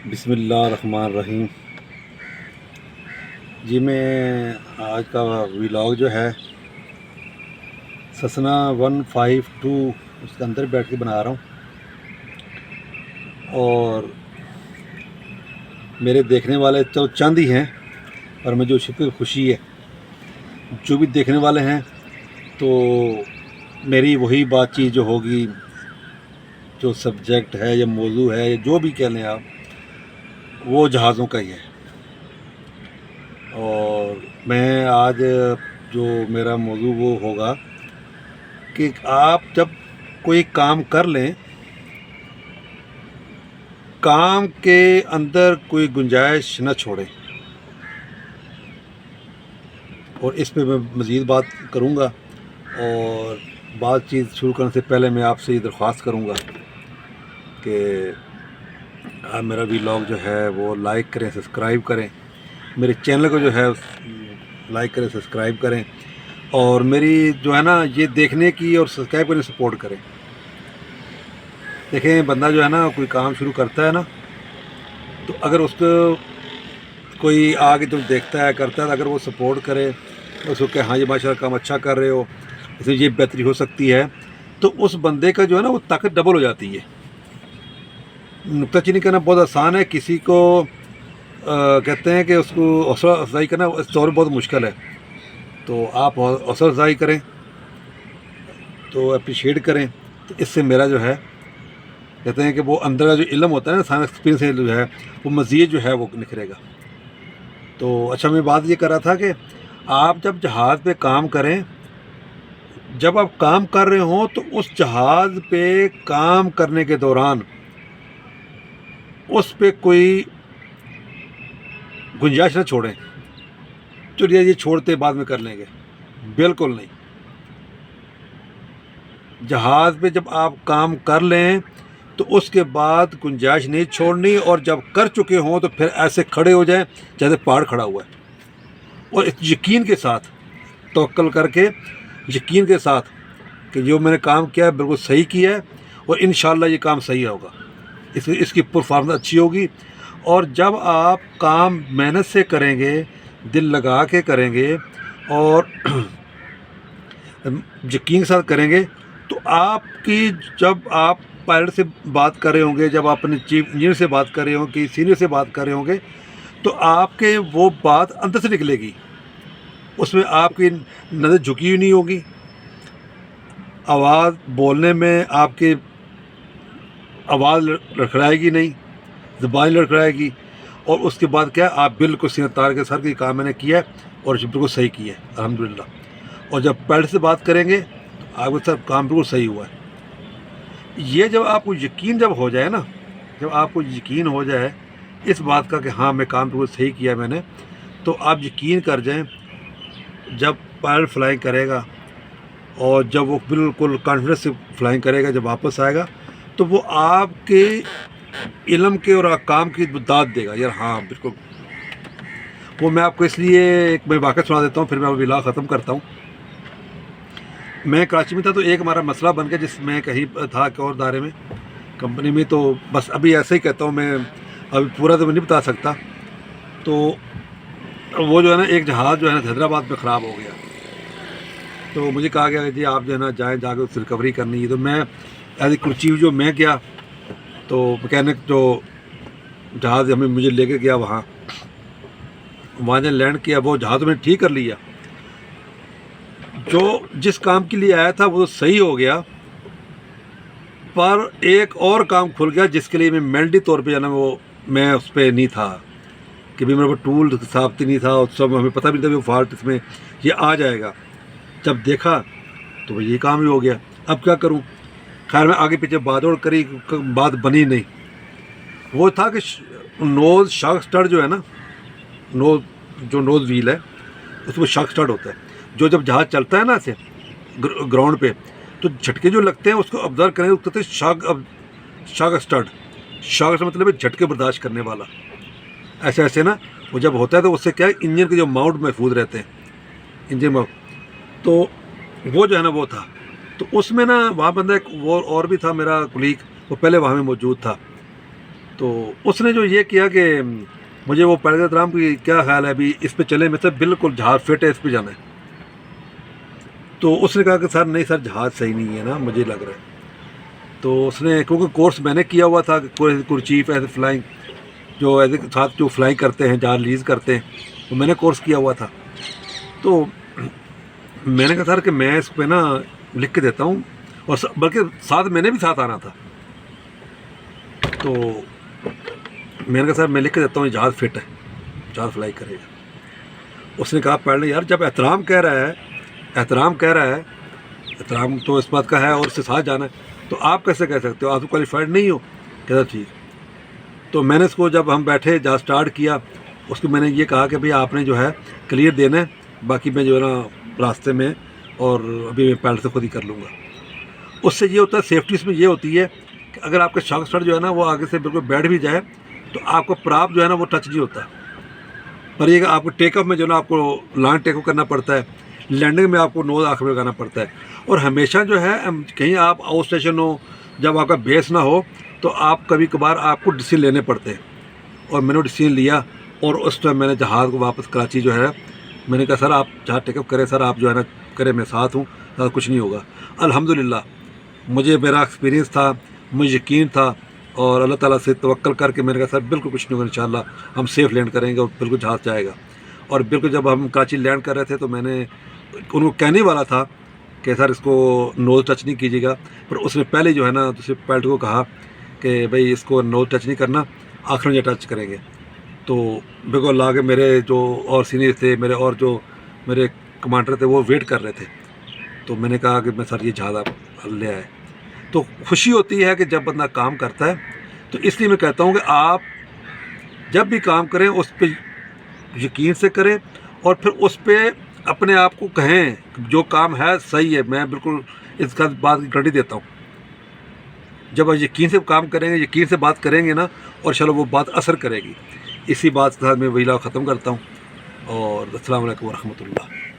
بسم اللہ الرحمن الرحیم۔ جی میں آج کا ولاگ جو ہے سسنا 152 اس کے اندر بیٹھ کے بنا رہا ہوں، اور میرے دیکھنے والے تو چند ہی ہیں، اور مجھے اس کی خوشی ہے۔ جو بھی دیکھنے والے ہیں تو میری وہی بات چیت جو ہوگی، جو سبجیکٹ ہے یا موضوع ہے یا جو بھی کہہ لیں آپ، وہ جہازوں کا ہی ہے۔ اور میں آج جو میرا موضوع وہ ہوگا کہ آپ جب کوئی کام کر لیں، کام کے اندر کوئی گنجائش نہ چھوڑیں، اور اس پہ میں مزید بات کروں گا۔ اور بات چیت شروع کرنے سے پہلے میں آپ سے یہ درخواست کروں گا کہ آپ میرا ولاگ جو ہے وہ لائک کریں، سبسکرائب کریں، میرے چینل کو جو ہے لائک کریں، سبسکرائب کریں، اور میری جو ہے نا یہ دیکھنے کی اور سبسکرائب کرنے سپورٹ کریں۔ دیکھیں، بندہ جو ہے نا کوئی کام شروع کرتا ہے نا، تو اگر اس کو کوئی آگے جو دیکھتا ہے کرتا ہے، اگر وہ سپورٹ کرے اس کو کہ ہاں یہ ماشاء اللہ کام اچھا کر رہے ہو، اس میں یہ بہتری ہو سکتی ہے، تو اس بندے کا جو ہے نا وہ طاقت ڈبل ہو جاتی ہے۔ نکتہ چینی کرنا بہت آسان ہے، کسی کو کہتے ہیں کہ اس کو حوصلہ افزائی کرنا اس طور پر بہت مشکل ہے۔ تو آپ حوصلہ افزائی کریں، تو اپریشیٹ کریں، تو اس سے میرا جو ہے کہتے ہیں کہ وہ اندر کا جو علم ہوتا ہے نا، سائنس ایکسپیرینس سے جو ہے وہ مزید جو ہے وہ نکھرے گا۔ تو اچھا، میں بات یہ کر رہا تھا کہ آپ جب جہاز پہ کام کریں، جب آپ کام کر رہے ہوں تو اس جہاز پہ کام کرنے کے دوران اس پہ کوئی گنجائش نہ چھوڑیں، چلیے یہ چھوڑتے بعد میں کر لیں گے، بالکل نہیں۔ جہاز پہ جب آپ کام کر لیں تو اس کے بعد گنجائش نہیں چھوڑنی، اور جب کر چکے ہوں تو پھر ایسے کھڑے ہو جائیں جیسے پہاڑ کھڑا ہوا ہے، اور یقین کے ساتھ، توکل کر کے، یقین کے ساتھ کہ جو میں نے کام کیا ہے بالکل صحیح کیا ہے، اور انشاءاللہ یہ کام صحیح ہوگا، اس کی پرفارمنس اچھی ہوگی۔ اور جب آپ کام محنت سے کریں گے، دل لگا کے کریں گے، اور یقین کے ساتھ کریں گے، تو آپ کی جب آپ پائلٹ سے بات کر رہے ہوں گے، جب آپ اپنے چیف انجینئر سے بات کر رہے ہوں گے، سینئر سے بات کر رہے ہوں گے، تو آپ کے وہ بات اندر سے نکلے گی، اس میں آپ کی نظر جھکی ہوئی نہیں ہوگی، آواز بولنے میں آپ کی آواز لڑکھڑائے گی نہیں، زبان لڑکھڑائے گی، اور اس کے بعد کیا ہے، آپ بالکل سینہ تار کے سر کی کام میں نے کیا ہے اور بالکل صحیح کیا ہے الحمدللہ۔ اور جب پہلے سے بات کریں گے تو آپ کا سر کام بالکل صحیح ہوا ہے۔ یہ جب آپ کو یقین جب ہو جائے نا، جب آپ کو یقین ہو جائے اس بات کا کہ ہاں میں کام بالکل صحیح کیا میں نے، تو آپ یقین کر جائیں، جب پائلٹ فلائنگ کرے گا اور جب وہ بالکل کانفیڈنس سے فلائنگ کرے گا، جب واپس آئے گا، تو وہ آپ کے علم کے اور کام کی داد دے گا، یار ہاں بالکل۔ وہ میں آپ کو اس لیے ایک میں واقعہ سنا دیتا ہوں، پھر میں ولاگ ختم کرتا ہوں۔ میں کراچی میں تھا، تو ایک ہمارا مسئلہ بن گیا، جس میں کہیں تھا کہ اور ادارے میں، کمپنی میں، تو بس ابھی ایسے ہی کہتا ہوں میں، ابھی پورا تو میں نہیں بتا سکتا۔ تو وہ جو ہے نا ایک جہاز جو ہے نا حیدرآباد میں خراب ہو گیا، تو مجھے کہا گیا کہ جی آپ جو ہے نا جائیں، جا کے اس ریکوری کرنی ہے۔ تو میں ایز اے کرو جو میں گیا، تو مکینک جو جہاز مجھے لے کے گیا وہاں جب لینڈ کیا، وہ جہاز میں نے ٹھیک کر لیا، جو جس کام کے لیے آیا تھا وہ صحیح ہو گیا، پر ایک اور کام کھل گیا جس کے لیے میں مینڈی طور پہ جو ہے نا وہ میں اس پہ نہیں تھا، کہ بھی میرے پاس ٹول ثابت نہیں تھا، اور سب ہمیں پتہ بھی نہیں تھا کہ وہ فالٹ اس میں یہ آ جائے گا۔ جب دیکھا تو وہ یہ کام ہی ہو گیا، اب کیا کروں؟ خیر میں آگے پیچھے بات اور کری، بات بنی نہیں۔ وہ تھا کہ نوز شاک سٹڈ جو ہے نا، نوز ویل ہے، اس میں شاک سٹڈ ہوتا ہے، جو جب جہاز چلتا ہے نا ایسے گراؤنڈ پہ، تو جھٹکے جو لگتے ہیں اس کو آبزرو کریں، اس کو کہتے ہیں شاک سٹڈ۔ شاک کا مطلب ہے جھٹکے برداشت کرنے والا، ایسے ایسے نا وہ جب ہوتا ہے تو اس سے کیا ہے، انجن کے جو ماؤنٹ محفوظ رہتے ہیں، انجن ماؤنٹ۔ تو وہ جو ہے نا وہ تھا، تو اس میں نا وہاں بندہ ایک وہ اور بھی تھا میرا کلیگ، وہ پہلے وہاں میں موجود تھا۔ تو اس نے جو یہ کیا کہ مجھے وہ پیراگراف احترام کی کیا خیال ہے ابھی اس پہ چلے، میں سر بالکل جہاز فٹ ہے، اس پہ جانا ہے۔ تو اس نے کہا کہ سر نہیں سر جہاز صحیح نہیں ہے نا، مجھے لگ رہا ہے۔ تو اس نے کیونکہ کورس میں نے کیا ہوا تھا چیف ایز اے فلائنگ، جو ایز اے ساتھ جو فلائنگ کرتے ہیں جہاز لیز کرتے ہیں، تو میں نے کورس کیا ہوا تھا۔ تو میں نے کہا سر کہ میں اس پہ نا لکھ کے دیتا ہوں، اور بلکہ ساتھ میں نے بھی ساتھ آنا تھا۔ تو میں نے کہا سر میں لکھ کے دیتا ہوں یہ جہاز فٹ ہے، جہاز فلائی کرے گا۔ اس نے کہا پڑھ لیں یار، جب احترام کہہ رہا ہے، احترام تو اس بات کا ہے اور اس سے ساتھ جانا ہے، تو آپ کیسے کہہ سکتے ہو، آپ تو کوالیفائڈ نہیں ہو؟ کہتا ٹھیک۔ تو میں نے اس کو جب ہم بیٹھے جہاز اسٹارٹ کیا، اس کو میں نے یہ کہا کہ بھئی آپ نے جو ہے کلیئر دینا ہے، باقی میں جو ہے نا راستے میں اور ابھی میں پائلٹ سے خود ہی کر لوں گا۔ اس سے یہ ہوتا ہے، سیفٹی اس میں یہ ہوتی ہے کہ اگر آپ کا شاک اسٹارٹ جو ہے نا وہ آگے سے بالکل بیٹھ بھی جائے تو آپ کو پراپ جو ہے نا وہ ٹچ نہیں ہوتا، پر یہ کہ آپ کو ٹیک آف میں جو ہے نا آپ کو لانگ ٹیک آف کرنا پڑتا ہے، لینڈنگ میں آپ کو نوز آنکھ میں لگانا پڑتا ہے، اور ہمیشہ جو ہے کہیں آپ آؤٹ اسٹیشن ہو، جب آپ کا بیس نہ ہو تو آپ کبھی کبھار آپ کو ڈیسیزن لینے پڑتے ہیں، اور میں نے ڈیسیزن لیا، اور اس ٹائم میں نے جہاز کو واپس کراچی جو ہے میں نے کہا سر آپ جہاز ٹیک اپ کریں، سر آپ جو ہے نا کریں، میں ساتھ ہوں، ساتھ کچھ نہیں ہوگا۔ الحمدللہ مجھے میرا ایکسپیرینس تھا، مجھے یقین تھا، اور اللہ تعالیٰ سے توکل کر کے میں نے کہا سر بالکل کچھ نہیں ہوگا، انشاءاللہ ہم سیف لینڈ کریں گے اور بالکل جہاز جائے گا۔ اور بالکل جب ہم کراچی لینڈ کر رہے تھے تو میں نے ان کو کہنے والا تھا کہ سر اس کو نوز ٹچ نہیں کیجیے گا، پر اس نے پہلے جو ہے نا دوسرے پائلٹ کو کہا کہ بھئی اس کو نوز ٹچ نہیں کرنا، آخر میں ٹچ کریں گے۔ تو بالکل اللہ کے میرے جو اور سینئر تھے، میرے کمانڈر تھے، وہ ویٹ کر رہے تھے۔ تو میں نے کہا کہ میں سر یہ جہاز آپ لے آئے۔ تو خوشی ہوتی ہے کہ جب بندہ کام کرتا ہے، تو اس لیے میں کہتا ہوں کہ آپ جب بھی کام کریں اس پہ یقین سے کریں، اور پھر اس پہ اپنے آپ کو کہیں جو کام ہے صحیح ہے، میں بالکل اس کا بات کی گارنٹی دیتا ہوں۔ جب آپ یقین سے کام کریں گے، یقین سے بات کریں گے نا، اور چلو وہ بات اثر کرے گی۔ اسی بات کے ساتھ میں ویلا ختم کرتا ہوں، اور السلام علیکم ورحمۃ اللہ۔